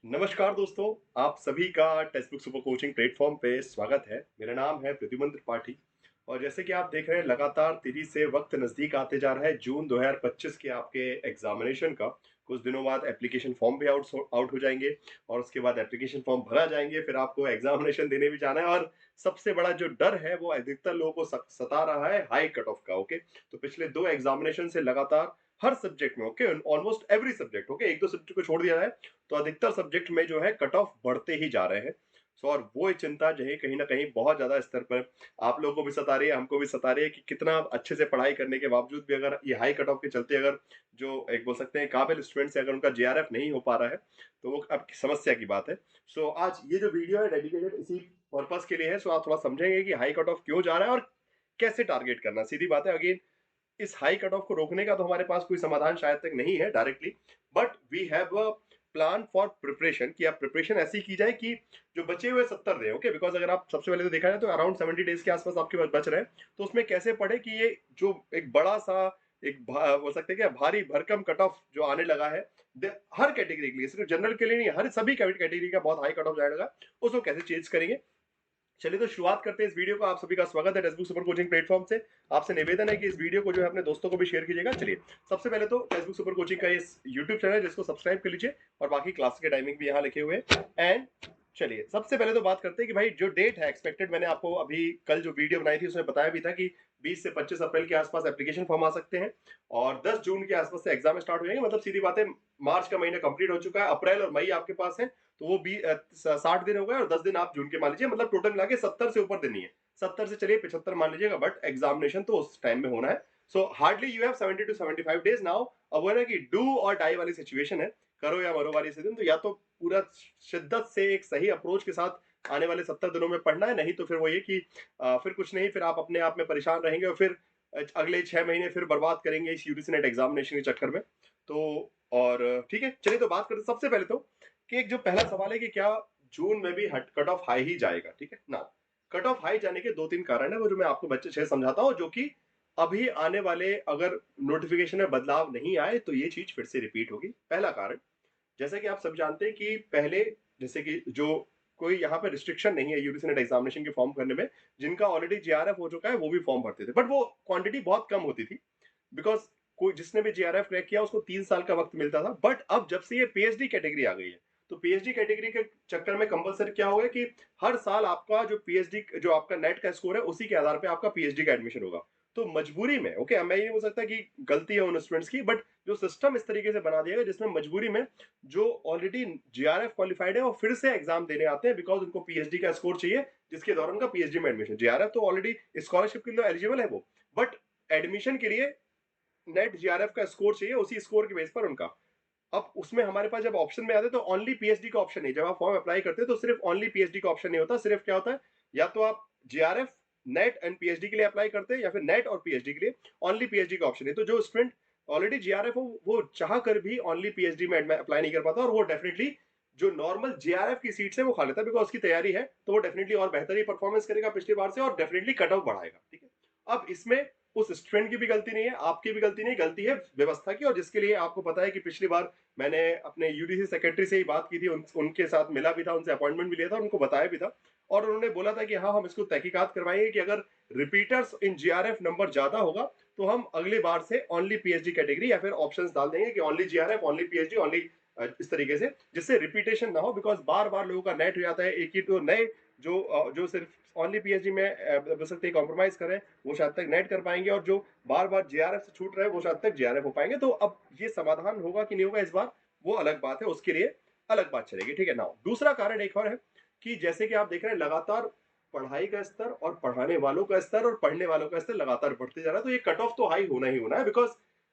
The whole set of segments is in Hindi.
नमस्कार दोस्तों, आप सभी का text book super coaching platform पे स्वागत है। मेरा नाम है प्रद्युमन त्रिपाठी और जैसे कि आप देख रहे हैं लगातार तेजी से वक्त नज़दीक आते जा रहा है। जून 2025 के आपके एग्जामिनेशन का कुछ दिनों बाद एप्लीकेशन फॉर्म भी आउट हो जाएंगे और उसके बाद एप्लीकेशन फॉर्म भरा जाएंगे, फिर आपको एग्जामिनेशन देने भी जाना है। और सबसे बड़ा जो डर है वो अधिकतर लोगों को सता रहा है हाई कट ऑफ का। ओके, तो पिछले दो एग्जामिनेशन से लगातार हर सब्जेक्ट में, okay, almost every subject, okay, एक दो सब्जेक्ट को छोड़ दिया जाए तो अधिकतर सब्जेक्ट में जो है कट ऑफ बढ़ते ही जा रहे हैं। सो और वो चिंता जो है कहीं ना कहीं बहुत ज्यादा स्तर पर आप लोगों को भी सता रही है, हमको भी सता रही है कि कितना अच्छे से पढ़ाई करने के बावजूद भी अगर ये हाई कट ऑफ के चलते अगर जो एक बोल सकते हैं काबिल स्टूडेंट्स है, अगर उनका जेआरएफ नहीं हो पा रहा है तो वो अब समस्या की बात है। सो आज ये जो वीडियो है डेडिकेटेड इसी पर्पस के लिए है। सो आप थोड़ा समझेंगे कि हाई कट ऑफ क्यों जा रहा है और कैसे टारगेट करना। सीधी बात है, अगेन इस हाई कट ऑफ को रोकने का तो हमारे पास कोई समाधान शायद तक नहीं है directly, but we have a plan for preparation कि आप प्रिपरेशन ऐसी की जाए कि जो बचे हुए 70 रहे। ओके, बिकॉज अगर आप सबसे पहले तो देखा जाए तो अराउंड 70 डेज के आसपास आपके पास बच रहे हैं, तो उसमें कैसे पढ़े कि ये जो एक बड़ा सा बोल सकते हैं कि भारी भरकम कट ऑफ जो आने लगा है हर कैटेगरी के लिए, सिर्फ जनरल के लिए नहीं, हर सभी कैटेगरी का बहुत हाई कट ऑफ जाने लगा, उसको कैसे चेंज करेंगे। चलिए तो शुरुआत करते हैं इस वीडियो को। आप सभी का स्वागत है टेक्स्ट सुपर कोचिंग प्लेटफॉर्म से। आपसे निवेदन है कि इस वीडियो को जो है अपने दोस्तों को भी शेयर कीजिएगा। चलिए, सबसे पहले तो टेक्स्ट सुपर कोचिंग का इस यूट्यूब चैनल है जिसको सब्सक्राइब कर लीजिए और बाकी क्लास के टाइमिंग भी यहाँ लिखे हुए हैं। एंड चलिए सबसे पहले तो बात करते हैं कि भाई जो डेट है एक्सपेक्टेड, मैंने आपको अभी कल जो वीडियो बनाई थी उसमें बताया भी था कि 20 से 25 अप्रैल के आसपास एप्लीकेशन फॉर्म आ सकते हैं और 10 जून के आसपास से एग्जाम स्टार्ट हो जाएंगे। मतलब सीधी बात है, मार्च का महीना कंप्लीट हो चुका है, अप्रैल और मई आपके पास है, तो वो भी 60 दिन हो गए और 10 दिन आप जून के मान लीजिए, मतलब टोटल मिला के 70 से ऊपर दिन ही है। 70 से चलिए 75 मान लीजिएगा, बट एग्जामिनेशन तो उस टाइम में होना है। So hardly you have 70 to 75 days now. अब वो है ना कि डू और डाई वाली सिचुएशन है, करो या मरो वाली सिचुएशन। तो या तो पूरा शिद्दत से एक सही अप्रोच के साथ आने वाले 70 दिनों में पढ़ना है, नहीं तो फिर वो ये कि फिर कुछ नहीं, फिर आप अपने आप में परेशान रहेंगे और फिर अगले 6 महीने फिर बर्बाद करेंगे इस यूजीसी नेट एग्जामिनेशन के चक्कर में। तो और ठीक है, चलिए तो बात करते हैं सबसे पहले तो कि एक जो पहला सवाल है कि क्या जून में भी हट कट ऑफ हाई ही जाएगा। ठीक है ना, कट ऑफ हाई जाने के दो तीन कारण है, वो जो मैं आपको बच्चे छह समझाता हूँ, जो कि अभी आने वाले अगर नोटिफिकेशन में बदलाव नहीं आए तो ये चीज फिर से रिपीट होगी। पहला कारण, जैसा कि आप सब जानते हैं कि पहले जैसे कि जो कोई यहाँ पे रिस्ट्रिक्शन नहीं है यूजीसी नेट एग्जामिनेशन के फॉर्म भरने में, जिनका ऑलरेडी जेआरएफ हो चुका है वो भी फॉर्म भरते थे, बट वो क्वांटिटी बहुत कम होती थी, बिकॉज कोई जिसने भी जेआरएफ क्रैक किया उसको 3 साल का वक्त मिलता था। बट अब जब से ये पीएचडी कैटेगरी आ गई है, तो पीएचडी कैटेगरी के चक्कर में कंपलसरी क्या हो गया कि हर साल आपका जो पीएचडी जो आपका नेट का स्कोर है उसी के आधार पे आपका पीएचडी का एडमिशन होगा। तो मजबूरी में, ओके, मैं ये नहीं बोल सकता कि गलती है उन स्टूडेंट्स की, बट जो सिस्टम इस तरीके से बना दिया गया जिसमें मजबूरी में जो ऑलरेडी जेआरएफ क्वालिफाइड है वो फिर से एग्जाम देने आते हैं, बिकॉज उनको पीएचडी का स्कोर चाहिए जिसके दौरान उनका पीएचडी में एडमिशन। जेआरएफ तो ऑलरेडी स्कॉलरशिप के लिए एलिजिबल है वो, बट एडमिशन के लिए नेट जीआरएफ का स्कोर चाहिए, उसी स्कोर के बेस पर उनका। अब उसमें हमारे पास जब ऑप्शन में आते हैं तो ओनली पीएचडी का ऑप्शन नहीं, जब आप फॉर्म अप्लाई करते हैं तो सिर्फ ओनली पीएचडी का ऑप्शन नहीं होता। सिर्फ क्या होता है, या तो आप जीआरएफ नेट एंड पीएचडी के लिए अप्लाई करते हैं या फिर नेट और पीएचडी के लिए ओनली पीएचडी का ऑप्शन है। तो जो स्टूडेंट ऑलरेडी जीआरएफ हो वो चाह कर भी ओनली पीएचडी में अप्लाई नहीं कर पाता और वो डेफिनेटली जो नॉर्मल जेआरएफ की सीट है वो खा लेता है, बिकॉज उसकी तैयारी है तो वो डेफिनेटली और बेहतर ही परफॉर्मेंस करेगा पिछली बार से और डेफिनेटली कट ऑफ बढ़ाएगा। ठीक है, अब इसमें उस स्टूडेंट की भी गलती नहीं है, आपकी भी गलती नहीं, गलती है व्यवस्था की। और जिसके लिए आपको पता है कि पिछली बार मैंने अपने यूडीसी सेक्रेटरी से ही बात की थी, उनके साथ मिला भी था, उनसे अपॉइंटमेंट भी लिया था, उनको बताया भी था और उन्होंने बोला था कि हाँ हम इसको तहकीकात करवाएंगे कि अगर रिपीटर्स इन जीआरएफ नंबर ज्यादा होगा तो हम अगली बार से ओनली पीएचडी कैटेगरी या फिर ऑप्शंस डाल देंगे कि only GRF, only PhD, only इस तरीके से, जिससे रिपीटेशन ना हो। बिकॉज बार बार लोगों का नेट हो जाता है, एक ही तो नए जो सिर्फ ओनली पीएचडी में बोल सकते हैं कॉम्प्रोमाइज करें वो शायद तक नेट कर पाएंगे, और जो बार बार जेआरएफ से छूट रहे हैं वो शायद तक जेआरएफ हो पाएंगे। तो अब ये समाधान होगा कि नहीं होगा इस बार वो अलग बात है, उसके लिए अलग बात चलेगी। ठीक है ना, दूसरा कारण एक और है कि जैसे कि आप देख रहे हैं लगातार पढ़ाई का स्तर और पढ़ाने वालों का स्तर और पढ़ने वालों का स्तर लगातार बढ़ते जा रहा है, तो ये कट ऑफ तो हाई होना ही होना है, बिकॉज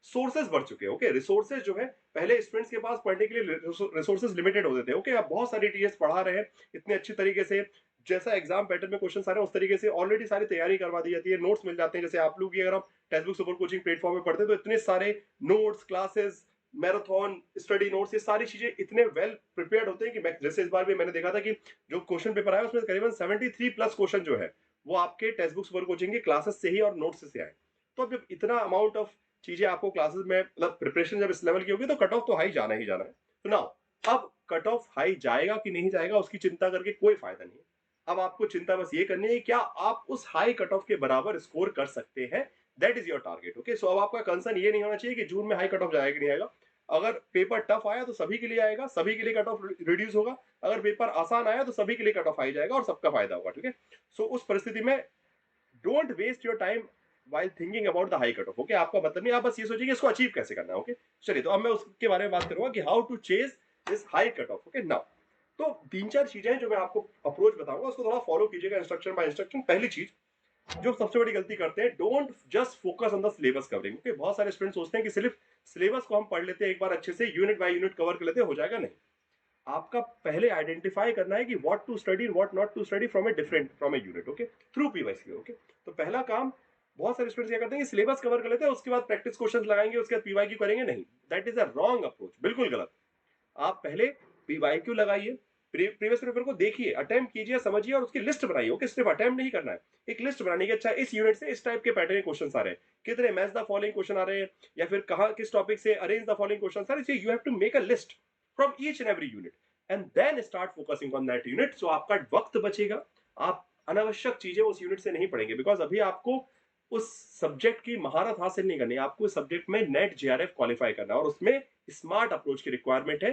सोर्सेज बढ़ चुके हैं। ओके, रिसोर्सेज जो है पहले स्टूडेंट्स के पास पढ़ने के लिए रिसोर्सेज लिमिटेड होते थे। ओके, अब बहुत सारे टीचर्स पढ़ा रहे हैं इतने अच्छी तरीके से, जैसा एग्जाम पैटर्न में क्वेश्चन आ रहे हैं उस तरीके से ऑलरेडी सारी तैयारी करवा दी जाती है, नोट्स मिल जाते हैं। जैसे आप लोग की अगर हम text book super coaching platform में पढ़ते हैं तो इतने सारे notes, classes, marathon study notes, ये सारी चीजें इतने वेल प्रिपेयर्ड होते हैं कि जैसे इस बार भी मैंने देखा था कि जो क्वेश्चन पेपर आया उसमें करीबन 73 प्लस क्वेश्चन जो है वो आपके टेक्स्ट बुक सुपर कोचिंग के क्लासेस से ही और नोट्स से आए। तो अब जब इतना अमाउंट ऑफ चीजें आपको क्लासेस में, मतलब प्रिपरेशन जब इस लेवल की होगी तो कट ऑफ तो हाई जाना ही जाना है। तो नाउ अब कट ऑफ हाई जाएगा कि नहीं जाएगा उसकी चिंता करके कोई फायदा नहीं है। अब आपको चिंता बस ये करनी है क्या आप उस हाई कट ऑफ के बराबर स्कोर कर सकते हैं, that is your target. Okay, so अब आपका कंसर्न ये नहीं होना चाहिए कि जून में हाई कट ऑफ जाएगा कि नहीं आएगा। अगर पेपर टफ आया तो सभी के लिए आएगा, सभी के लिए कट ऑफ रिड्यूस होगा। अगर पेपर आसान आया तो सभी के लिए कट ऑफ हाई जाएगा और सबका फायदा होगा। ठीक है, सो उस परिस्थिति में don't waste your time while thinking about the high cutoff। Okay, आपका मतलब नहीं, आप बस ये सोचिए कि इसको अचीव कैसे करना है। ओके, चलिए तो अब मैं उसके बारे में बात करूंगा कि how to chase this high cut off. Okay, now तो तीन चार चीजें जो मैं आपको अप्रोच बताऊंगा उसको थोड़ा फॉलो कीजिएगा इंस्ट्रक्शन बाय इंस्ट्रक्शन। पहली चीज जो सबसे बड़ी गलती करते हैं, don't just focus on the syllabus covering. Okay, बहुत सारे स्टूडेंट सोचते हैं कि सिर्फ सिलेबस को हम पढ़ लेते हैं एक बार अच्छे से, यूनिट बाय यूनिट कवर कर लेते हैं, हो जाएगा। नहीं, आपका पहले आइडेंटिफाई करना है कि what to study what not to study from a unit. Okay, through PYC. Okay, तो पहला काम बहुत सारे स्टूडेंट्स क्या करते हैं कि सिलेबस कवर कर लेते हैं, उसके बाद प्रैक्टिस क्वेश्चंस लगाएंगे, उसके बाद पीवाईक्यू करेंगे। नहीं, that is a wrong approach, बिल्कुल गलत। आप पहले पीवाईक्यू लगाइए, प्रीवियस पेपर को देखिए, अटेम्प्ट कीजिए, समझिए और उसकी लिस्ट बनाइए। ओके, सिर्फ अटेम्प्ट नहीं करना है, एक लिस्ट बनानी है। अच्छा, इस यूनिट से इस टाइप के पैटर्न के क्वेश्चन आ रहे हैं, कितने मैच द फॉलोइंग क्वेश्चन आ रहे हैं, या फिर कहां किस टॉपिक से अरेंज द फॉलोइंग क्वेश्चन आ रहे हैं। You have to make a list from each and every unit and then start focusing on that unit. So आपका वक्त बचेगा, आप अनावश्यक चीजें उस यूनिट से नहीं पढ़ेंगे, बिकॉज अभी आपको उस सब्जेक्ट की महारत हासिल नहीं करनी है, आपको उस सब्जेक्ट में नेट जेआरएफ क्वालिफाई करना है और उसमें स्मार्ट अप्रोच की रिक्वायरमेंट है।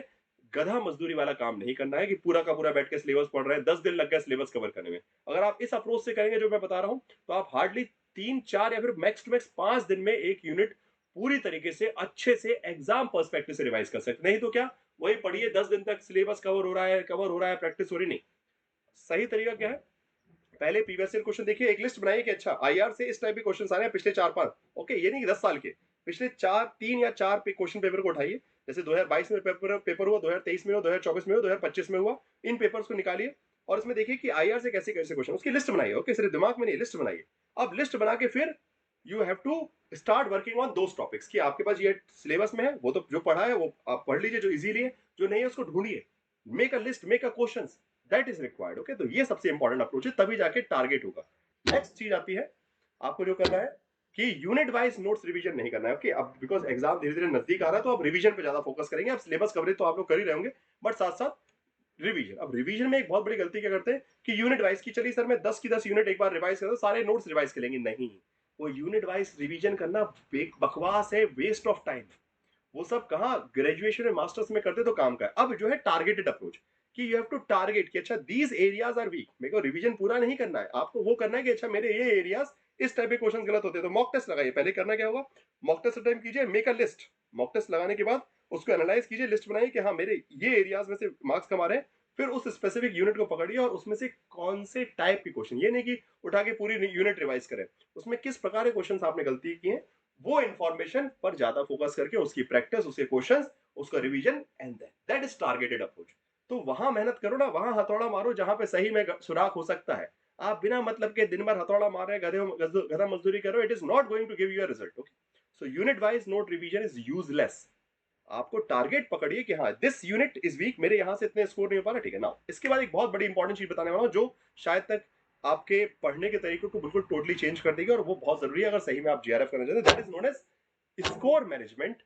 गधा मजदूरी वाला काम नहीं करना है कि पूरा का पूरा बैठ के सिलेबस पढ़ रहे हैं, 10 दिन लग गए सिलेबस कवर करने में। अगर आप इस अप्रोच से करेंगे जो मैं बता रहा हूं, तो आप हार्डली 3 4 या फिर मैक्स टू मैक्स 5 दिन में एक यूनिट पूरी तरीके से अच्छे से एग्जाम पर्सपेक्टिव से रिवाइज कर सकते। नहीं तो क्या, वही पढ़िए 10 दिन तक सिलेबस कवर हो रहा है, प्रैक्टिस हो रही नहीं। सही तरीका क्या है, पहले प्रीवियस ईयर क्वेश्चन देखिए, एक लिस्ट बनाइए कि अच्छा आईआर से इस टाइप के क्वेश्चन आ रहे हैं पिछले 4 5। ओके, ये नहीं कि 10 साल के, पिछले 3 या 4 क्वेश्चन पेपर को उठाइए। जैसे 2022 में पेपर हुआ, 2023 में हुआ, 2024 में हुआ, 2025 में हुआ, इन पेपर्स को निकालिए और इसमें देखिए कि आईआर से कैसे कैसे क्वेश्चन, उसकी लिस्ट बनाइए। ओके, सिर्फ दिमाग में नहीं, लिस्ट बनाइए। अब लिस्ट बना के फिर you have to start working on those topics कि आपके पास ये सिलेबस में है, वो तो जो पढ़ा है वो आप पढ़ लीजिए, जो इजीली है, जो नहीं है उसको ढूंढिए। Make a list, make a questions, that is required. Okay, तो ये सबसे इंपॉर्टेंट अप्रोच है, तभी जाके टारगेट होगा। नेक्स्ट चीज आती है, आपको जो करना है कि यूनिट वाइज नोट्स रिवीजन नहीं करना है। ओके, अब बिकॉज एग्जाम धीरे धीरे नजदीक आ रहा है तो आप रिवीजन पे ज्यादा फोकस करेंगे। अब सिलेबस कवरेज तो आप लोग कर ही रहे होंगे, बट साथ साथ रिवीजन। अब रिवीजन में एक बहुत बड़ी गलती क्या करते हैं कि यूनिट वाइज की, चलिए सर मैं 10 की 10 यूनिट एक बार रिवाइज कर सारे नोट्स रिवाइज करेंगे। नहीं, वो यूनिट वाइज रिवीजन करना बकवास है, वेस्ट ऑफ टाइम। वो सब कहाँ ग्रेजुएशन में मास्टर्स में करते तो काम का है। अब जो है टारगेटेड अप्रोच कि यू हैव टू टारगेट कि अच्छा दीज एरियाज आर वीक, मेरे को रिवीजन पूरा नहीं करना है, आपको वो करना है कि अच्छा मेरे ये एरियाज इस टाइप के क्वेश्चन गलत होते हैं तो मॉक टेस्ट लगाइए। पहले करना क्या होगा, मॉक टेस्ट अटेम्प्ट कीजिए, make a list. Mock test लगाने के बाद उसको एनालाइज कीजिए, लिस्ट बनाइए कि हाँ मेरे ये एरियाज में से मार्क्स कम आ रहे हैं। फिर उस स्पेसिफिक यूनिट को पकड़िए और उसमें से कौन से टाइप के क्वेश्चन, ये नहीं कि उठा के पूरी यूनिट रिवाइज करें, उसमें किस प्रकार के क्वेश्चन आपने गलती की है वो इंफॉर्मेशन पर ज्यादा फोकस करके उसकी प्रैक्टिस, उसके क्वेश्चंस, उसका revision, and that is targeted approach. तो वहां मेहनत करो ना, वहां हथौड़ा मारो जहां पे सही में सुराख हो सकता है। आप बिना मतलब के दिन भर हथौड़ा मार रहे हैं, गधा मजदूरी करो, it is not going to give you a result. Okay, so unit wise note revision is useless. आपको टारगेट पकड़िए कि हाँ दिस यूनिट इज वीक, मेरे यहां से इतने स्कोर नहीं हो पा रहा। ठीक है ना, इसके बाद एक बहुत बड़ी इंपॉर्टेंट चीज बताने वाला हूं जो शायद तक आपके पढ़ने के तरीके को बिल्कुल टोटली चेंज कर देगी और वो बहुत जरूरी है अगर सही में आप जीआरएफ करना चाहते हैं। That is known as score management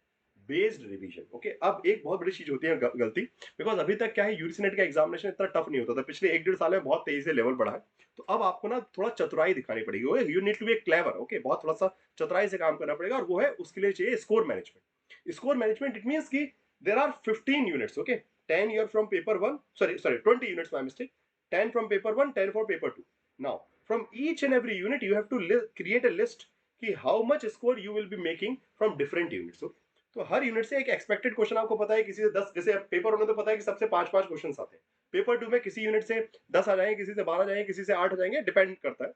based revision. Okay, अब एक बहुत बड़ी चीज होती है गलती, बिकॉज अभी तक क्या है, यूजीसी का एग्जामिनेशन इतना टफ नहीं होता था, पिछले 1 1.5 साल में बहुत तेजी से लेवल बढ़ा है। तो अब आपको ना थोड़ा चतुराई दिखानी पड़ेगी, you need to be clever. Okay, बहुत थोड़ा सा चतुराई से काम करना पड़ेगा और वो है उसके लिए चाहिए score management. Score management it means कि there are 15 units. Okay, 10 your from paper 1, sorry 20 units, my mistake, 10 from paper 1, 10 for paper 2। Now from each and every unit you have to create a list कि how much score you will be making from different units. तो हर यूनिट से एक एक्सपेक्टेड क्वेश्चन आपको पता है, किसी से 10, जैसे पेपर 1 में तो पता है कि सबसे 5 5 क्वेश्चन आते हैं, पेपर 2 में किसी यूनिट से 10 आ जाएंगे, किसी से 12 जाएंगे, किसी से 8 आ जाएंगे, डिपेंड करता है।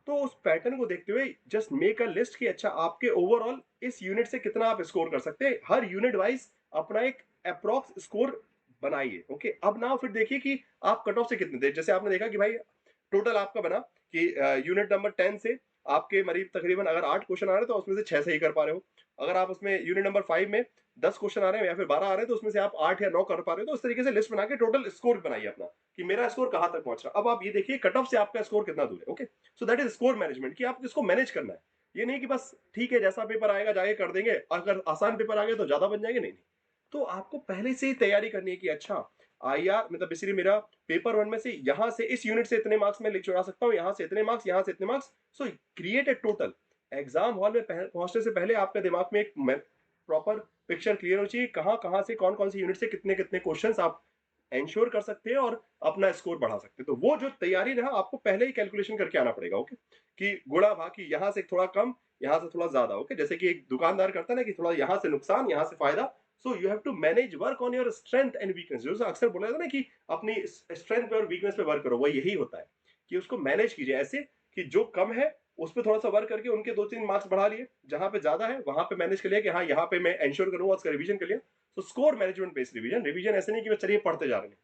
तो उस पैटर्न को देखते हुए जस्ट मेक अ लिस्ट कि अच्छा आपके ओवरऑल इस यूनिट से कितना आप स्कोर कर सकते हैं, हर यूनिट वाइज अपना एक अप्रॉक्स स्कोर बनाइए। ओके, अब ना फिर देखिए कि आप कट ऑफ से कितने थे। जैसे आपने देखा कि भाई टोटल आपका बना कि यूनिट नंबर 10 से आपके मरीब तकरीबन अगर 8 क्वेश्चन आ रहे हैं तो उसमें से 6 सही कर पा रहे हो। अगर आप उसमें यूनिट नंबर 5 में 10 क्वेश्चन आ रहे हैं या फिर 12 आ रहे हैं तो उसमें से आप 8 या 9 कर पा रहे हो। तो इस तरीके से लिस्ट बना के टोटल स्कोर बनाइए अपना कि मेरा स्कोर कहां तक पहुंच रहा है। अब आप ये देखिए कट ऑफ से आपका स्कोर कितना दूर है। Okay, so that is score management कि आप इसको मैनेज करना है। ये नहीं कि बस ठीक है जैसा पेपर आएगा जाके कर देंगे, अगर आसान पेपर आ गए तो ज्यादा बन जाएंगे, नहीं नहीं, तो आपको पहले से ही तैयारी करनी है कि अच्छा आईआर मतलब बेसिकली मेरा पेपर वन में से यहाँ से इस यूनिट से इतने मार्क्स मैं चुरा सकता हूँ, यहाँ से इतने मार्क्स, यहाँ से इतने marks. So create a total. Exam hall में पहुंचने से पहले आपके दिमाग में एक प्रॉपर पिक्चर क्लियर हो चाहिए, कहाँ कहाँ से कौन कौन सी यूनिट से कितने कितने क्वेश्चंस आप एंश्योर कर सकते हैं और अपना स्कोर बढ़ा सकते हैं। तो वो जो तैयारी रहा आपको पहले ही कैलकुलेशन करके आना पड़ेगा। ओके, कि गुणा भाग, कि यहाँ से थोड़ा कम, यहाँ से थोड़ा ज्यादा। ओके, जैसे कि एक दुकानदार करता है ना कि थोड़ा यहाँ से नुकसान, यहाँ से फायदा। So you have to manage work on your strength and weakness. जो अक्सर बोला जाता है ना कि अपनी स्ट्रेंथ पे और वीकनेस पे वर्क करो, वो यही होता है कि उसको मैनेज कीजिए ऐसे कि जो कम है उस पर थोड़ा सा वर्क करके उनके 2-3 मार्क्स बढ़ा लिए, जहां पे ज्यादा है वहां पे मैनेज कर लिया कि हाँ यहाँ पे मैं एंश्योर करूंगा, उसका रिवीजन कर लिया। तो score management based revision. Revision ऐसे नहीं कि बस चलिए पढ़ते जा रहे हैं।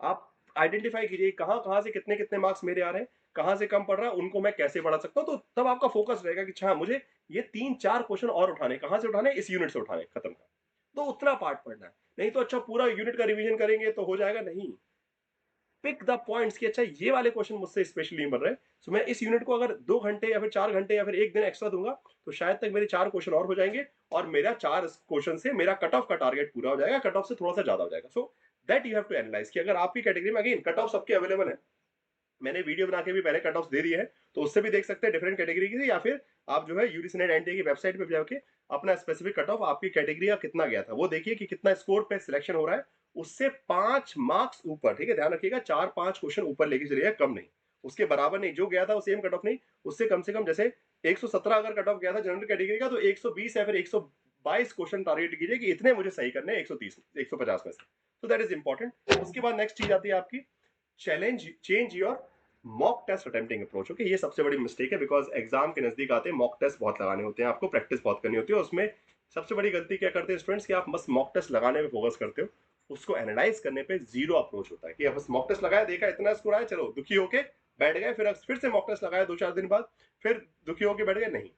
आप आइडेंटिफाई कीजिए कहाँ कहाँ से कितने कितने मार्क्स मेरे आ रहे हैं, कहाँ से कम पड़ रहा है, उनको मैं कैसे बढ़ा सकता हूँ। तो तब आपका फोकस रहेगा कि हाँ मुझे ये 3-4 क्वेश्चन और उठाने, कहाँ से उठाने, इस यूनिट से उठाने, खत्म कर। तो उतना पार्ट पढ़ना है। नहीं तो अच्छा पूरा यूनिट का रिवीजन करेंगे तो हो जाएगा नहीं। पिक द पॉइंट्स कि अच्छा ये वाले क्वेश्चन मुझसे स्पेशली नहीं बन रहे, सो मैं इस यूनिट को अगर 2 घंटे या फिर 4 घंटे या फिर एक दिन एक्स्ट्रा दूंगा तो शायद तक मेरे 4 क्वेश्चन और हो जाएंगे और मेरा 4 क्वेश्चन से मेरा कट ऑफ का टारगेट पूरा हो जाएगा, कट ऑफ से थोड़ा सा ज्यादा हो जाएगा। So that you have to analyse कि अगर आपकी कैटेगरी में, अगेन कट ऑफ सबके अवेलेबल है, मैंने वीडियो बना के भी पहले कट ऑफ दे दिए हैं, तो उससे भी देख सकते हैं डिफरेंट कैटेगरी की, या फिर आप जो है यूजीसी नेट एनटीए की वेबसाइट पे जाके अपना स्पेसिफिक कट ऑफ आपकी कैटेगरी का कितना गया था वो देखिए कि कितना स्कोर पे सिलेक्शन हो रहा है। उससे 5 मार्क्स ऊपर, ठीक है, ध्यान रखिएगा, 4-5 क्वेश्चन ऊपर लेके चलिएगा, कम नहीं, उसके बराबर नहीं। जो गया था वो सेम कट ऑफ नहीं, उससे कम से कम, जैसे 117 अगर कट ऑफ गया था जनरल कैटेगरी का, तो 120 या फिर 122 क्वेश्चन टारगेट कीजिए कि इतने मुझे सही करने हैं 130 150 में से। तो दैट इज इंपॉर्टेंट। उसके बाद नेक्स्ट चीज आती है आपकी challenge, change your mock test attempting approach. Okay, ये सबसे बड़ी मिस्टेक है, बिकॉज एग्जाम के नजदीक आते हैं मॉक टेस्ट बहुत लगाने होते हैं, आपको प्रैक्टिस बहुत करनी होती है। उसमें सबसे बड़ी गलती क्या करते हैं स्टूडेंट्स कि आप बस मॉक टेस्ट लगाने में फोकस करते हो, उसको एनालाइज करने पे जीरो अप्रोच होता है कि बस मॉक टेस्ट लगाया, देखा इतना स्कोर आया, चलो दुखी होके बैठ गए, फिर से मॉक टेस्ट लगाया 2-4 दिन बाद, फिर दुखी होके बैठ गए। नहीं,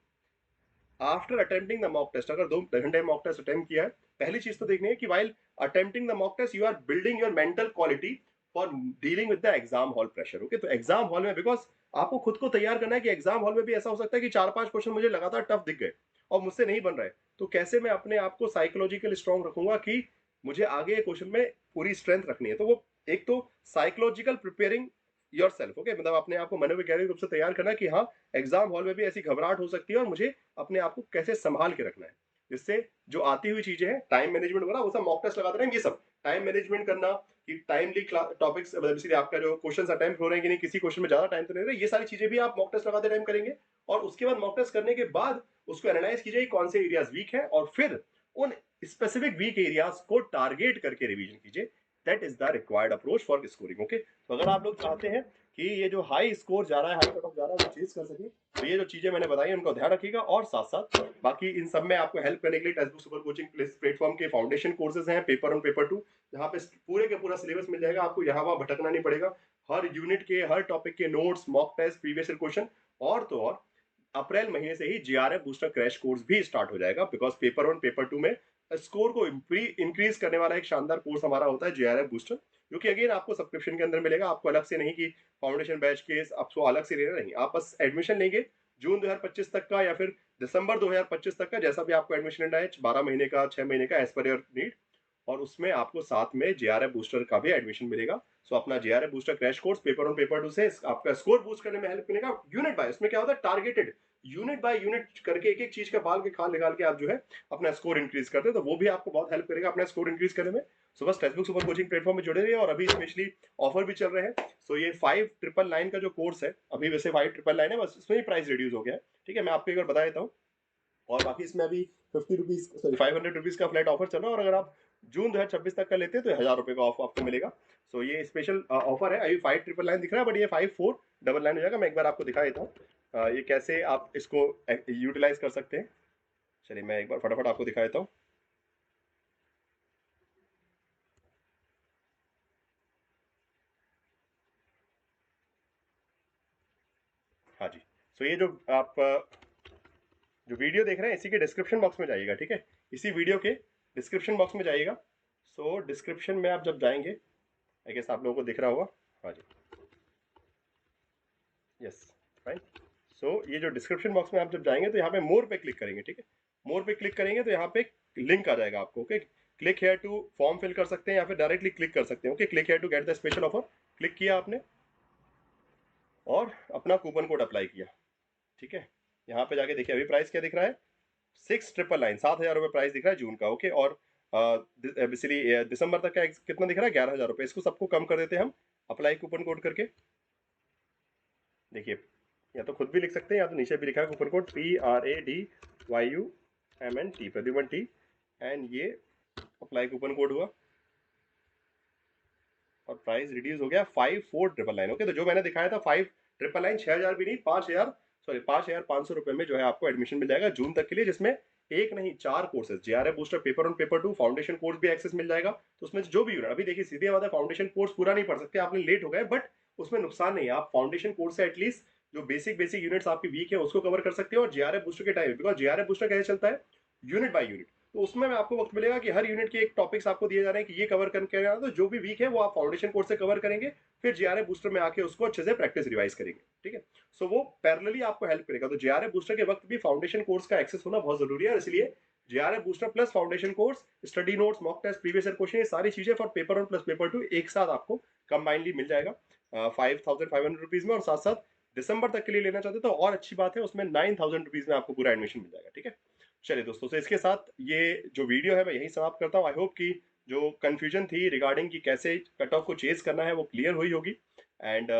after attempting the mock test, अगर 2 घंटे मॉक टेस्ट अटेम्प्ट किया है, पहली चीज तो देखनी है कि while attempting the mock test you are building your mental quality for dealing with the exam hall pressure. Okay, तो एग्जाम हॉल में, बिकॉज आपको खुद को तैयार करना है कि एग्जाम हॉल में भी ऐसा हो सकता है कि 4-5 क्वेश्चन मुझे लगातार टफ दिख गए और मुझसे नहीं बन रहा है, तो कैसे मैं अपने आप को साइकोलॉजिकल स्ट्रॉन्ग रखूंगा कि मुझे आगे क्वेश्चन में पूरी स्ट्रेंथ रखनी है। तो वो एक तो psychological preparing your self. Okay, मतलब अपने आप को मनोवैज्ञानिक रूप से तैयार करना कि हाँ एग्जाम हॉल में भी ऐसी घबराहट हो सकती है और मुझे अपने आप को कैसे संभाल के रखना है, जिससे जो आती हुई चीजें हैं, टाइम मैनेजमेंट वगैरह, वो सब मॉक टेस्ट लगाते रहेंगे। ये सब टाइम मैनेजमेंट करना कि टाइमली टॉपिक्स, बेसिकली आपका जो क्वेश्चन अटेम्प्ट हो रहे हैं कि नहीं, किसी क्वेश्चन में ज्यादा टाइम तो नहीं रहा, ये सारी चीजें भी आप मॉक टेस्ट लगाते टाइम करेंगे। और उसके बाद मॉक टेस्ट करने के बाद उसको एनालाइज कीजिए कौन से एरियाज वीक है और फिर उन स्पेसिफिक वीक एरियाज को टारगेट करके रिवीजन कीजिए। That is the required approach for scoring. Okay, तो अगर आप लोग चाहते हैं कि ये जो हाई स्कोर जा रहा है, हाई कट ऑफ जा रहा है, वो चेज कर सके, तो ये जो चीजें मैंने बताई उनको ध्यान रखिएगा। और साथ साथ बाकी इन सब में आपको हेल्प करने के लिए text book super coaching platform के फाउंडेशन कोर्सेज हैं, पेपर 1 पेपर 2, जहाँ पे पूरे के पूरा सिलेबस मिल जाएगा आपको, यहाँ वहाँ भटकना नहीं पड़ेगा। हर यूनिट के हर टॉपिक के notes, mock test, previous question, और तो और अप्रैल महीने से ही जीआरएफ बूस्टर क्रैश कोर्स भी स्टार्ट हो जाएगा, बिकॉज पेपर 1 पेपर 2 में स्कोर को इंक्रीज करने वाला एक शानदार कोर्स हमारा होता है जीआरएफ बूस्टर, जो कि अगेन आपको सब्सक्रिप्शन के अंदर मिलेगा, आपको अलग से नहीं कि फाउंडेशन बैच के आपको अलग से लेना, नहीं, आप बस एडमिशन लेंगे जून 2025 तक का या फिर दिसंबर 2025 तक का, जैसा भी आपको एडमिशन लेना है, 12 महीने का, 6 महीने का, एज पर योर नीड। और उसमें आपको साथ में जेआरएफ बूस्टर का भी एडमिशन मिलेगा। सो अपना JRF booster crash course paper 1 paper 2 से आपका स्कोर बूस्ट करने में हेल्प मिलेगा। यूनिट बाय, इसमें क्या होता है, टारगेटेड यूनिट बाय यूनिट करके एक एक चीज का बाल के खाल निकाल के आप जो है अपना स्कोर इंक्रीज करते हैं, तो वो भी आपको बहुत हेल्प करेगा अपना स्कोर इंक्रीज करने में। सो बस text book super coaching platform में जुड़े रहिए। और अभी स्पेशली ऑफर भी चल रहे हैं। सो ये 5999 का जो कोर्स है, अभी वैसे 5999 है, बस इसमें ही प्राइस रिड्यूस हो गया है, ठीक है, मैं आपको एक बार बता देता हूँ। और बाकी इसमें अभी 50 रुपीज, सॉरी 500 रुपीज का फ्लैट ऑफर चल रहा है, और अगर आप जून 2026 तक का लेते हैं तो 1000 रुपए का ऑफ आपको मिलेगा। सो ये स्पेशल ऑफर है। अभी 5999 दिख रहा है, बट ये 5499 हो जाएगा। मैं एक बार आपको दिखा देता हूँ ये कैसे आप इसको यूटिलाइज कर सकते हैं। चलिए मैं एक बार फटाफट आपको दिखा देता हूँ। हाँ जी, सो ये जो आप जो वीडियो देख रहे हैं, इसी के डिस्क्रिप्शन बॉक्स में जाइएगा, ठीक है, इसी वीडियो के डिस्क्रिप्शन बॉक्स में जाइएगा। सो डिस्क्रिप्शन में आप जब जाएंगे, आई गेस आप लोगों को दिख रहा होगा, हाँ जी, यस, फाइन। सो ये जो डिस्क्रिप्शन बॉक्स में आप जब जाएंगे तो यहाँ पे मोर पे क्लिक करेंगे, ठीक है, मोर पे क्लिक करेंगे तो यहाँ पे लिंक आ जाएगा आपको। Okay, click here to form fill कर सकते हैं या फिर डायरेक्टली क्लिक कर सकते हैं। Okay, click here to get the special offer, click किया आपने और अपना कूपन कोड अप्लाई किया। ठीक है, यहाँ पे जाके देखिए अभी प्राइस क्या दिख रहा है, 6999, 7,000 रुपये प्राइस दिख रहा है जून का। ओके, और बेसिकली दिसंबर तक का कितना दिख रहा है, 11,000 रुपये। इसको सबको कम कर देते हैं हम अप्लाई कूपन कोड करके। देखिए, या तो खुद भी लिख सकते हैं या तो नीचे भी लिखा है coupon code PRADYUMNT, Pradyuman T, and ये अप्लाई कूपन कोड हुआ और प्राइस रिड्यूस हो गया 5499। ओके, तो जो मैंने दिखाया था 5999, 6,000 भी नहीं, 5,000, सॉरी 5,500 रुपये में जो है आपको एडमिशन मिल जाएगा जून तक के लिए, जिसमें एक नहीं 4 courses, JRF booster, paper 1, paper 2, foundation course भी एक्सेस मिल जाएगा। तो उसमें जो भी यूनिट, अभी देखिए सीधे बात है, फाउंडेशन कोर्स पूरा नहीं पढ़ सकते, आपने लेट हो गए, बट उसमें नुकसान नहीं है, आप फाउंडेशन कोर्स से एटलीस्ट जो बेसिक बेसिक यूनिट्स आपकी वीक है उसको कवर कर सकते हो। और JRF बूस्टर के टाइम, बिकॉज JRF बूस्टर कैसे चलता है, यूनिट बाय यूनिट, तो उसमें मैं आपको वक्त मिलेगा कि हर यूनिट के एक टॉपिक्स आपको दिए जा रहे हैं कि ये कवर करके आना, तो जो भी वीक है वो आप फाउंडेशन कोर्स से कवर करेंगे, फिर JRF बूस्टर में आके उसको अच्छे से प्रैक्टिस रिवाइज करेंगे। ठीक है, सो वो पैरेलली आपको हेल्प करेगा। तो JRF बूस्टर के वक्त भी फाउंडेशन कोर्स का एक्सेस होना बहुत जरूरी है, और इसलिए JRF booster plus foundation course, study notes, mock test, previous year question, ये सारी चीजें फॉर पेपर 1 प्लस पेपर 2 एक साथ आपको कंबाइनली मिल जाएगा 5,500 रुपीज में। और साथ साथ दिसंबर तक के लिए लेना चाहते तो और अच्छी बात है, उसमें 9,000 रुपीज में आपको पूरा एडमिशन मिल जाएगा। ठीक है, चलिए दोस्तों, तो इसके साथ ये जो वीडियो है मैं यही समाप्त करता हूँ। आई होप कि जो कंफ्यूजन थी रिगार्डिंग कि कैसे कट ऑफ को चेज करना है वो क्लियर हुई होगी। एंड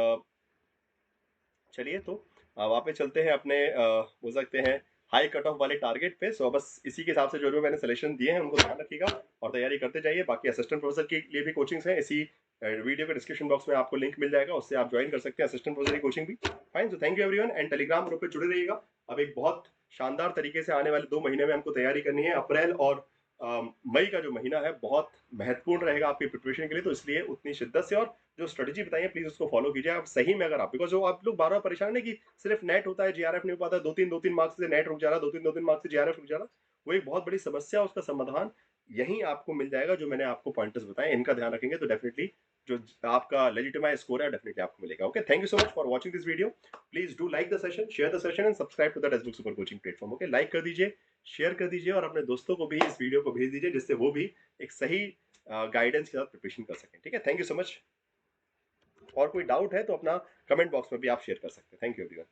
चलिए, तो वहाँ पे चलते हैं अपने बोल सकते हैं हाई कट ऑफ वाले टारगेट पे। सो बस इसी के हिसाब से जो जो मैंने सिलेक्शन दिए हैं उनको ध्यान रखिएगा और तैयारी करते जाइए। बाकी असिस्टेंट प्रोफेसर के लिए भी कोचिंग्स हैं, इसी वीडियो के डिस्क्रिप्शन बॉक्स में आपको लिंक मिल जाएगा, उससे आप ज्वाइन कर सकते हैं असिस्टेंट प्रोफेसर की कोचिंग भी। फाइन, तो thank you everyone, and Telegram group पे जुड़े रहिएगा। अब एक बहुत शानदार तरीके से आने वाले 2 महीने में हमको तैयारी करनी है। अप्रैल और मई का जो महीना है बहुत महत्वपूर्ण रहेगा आपकी प्रिपरेशन के लिए, तो इसलिए उतनी शिद्दत से और जो स्ट्रेटजी बताई है प्लीज उसको फॉलो कीजिए आप सही में। अगर आप, बिकॉज जो आप लोग बार बार परेशान है कि सिर्फ नेट होता है, JRF नहीं हो पाता, दो तीन मार्क्स से नेट रुक जा रहा, दो तीन मार्क्स से JRF रुक जा रहा, वो एक बहुत बड़ी समस्या। उसका समाधान यही आपको मिल जाएगा, जो मैंने आपको पॉइंटर्स बताए, इनका ध्यान रखेंगे तो डेफिनेटली जो आपका लेजिटिमाइज स्कोर है डेफिनेटली आपको मिलेगा। Okay, thank you so much for watching this video. Please do like the session, share the session and subscribe to the Testbook super coaching platform. Okay, like कर दीजिए, शेयर कर दीजिए और अपने दोस्तों को भी इस वीडियो को भेज दीजिए, जिससे वो भी एक सही गाइडेंस के साथ प्रिपरेशन कर सकें। ठीक है, थैंक यू सो मच। और कोई डाउट है तो अपना कमेंट बॉक्स में भी आप शेयर कर सकते हैं। Thank you everyone.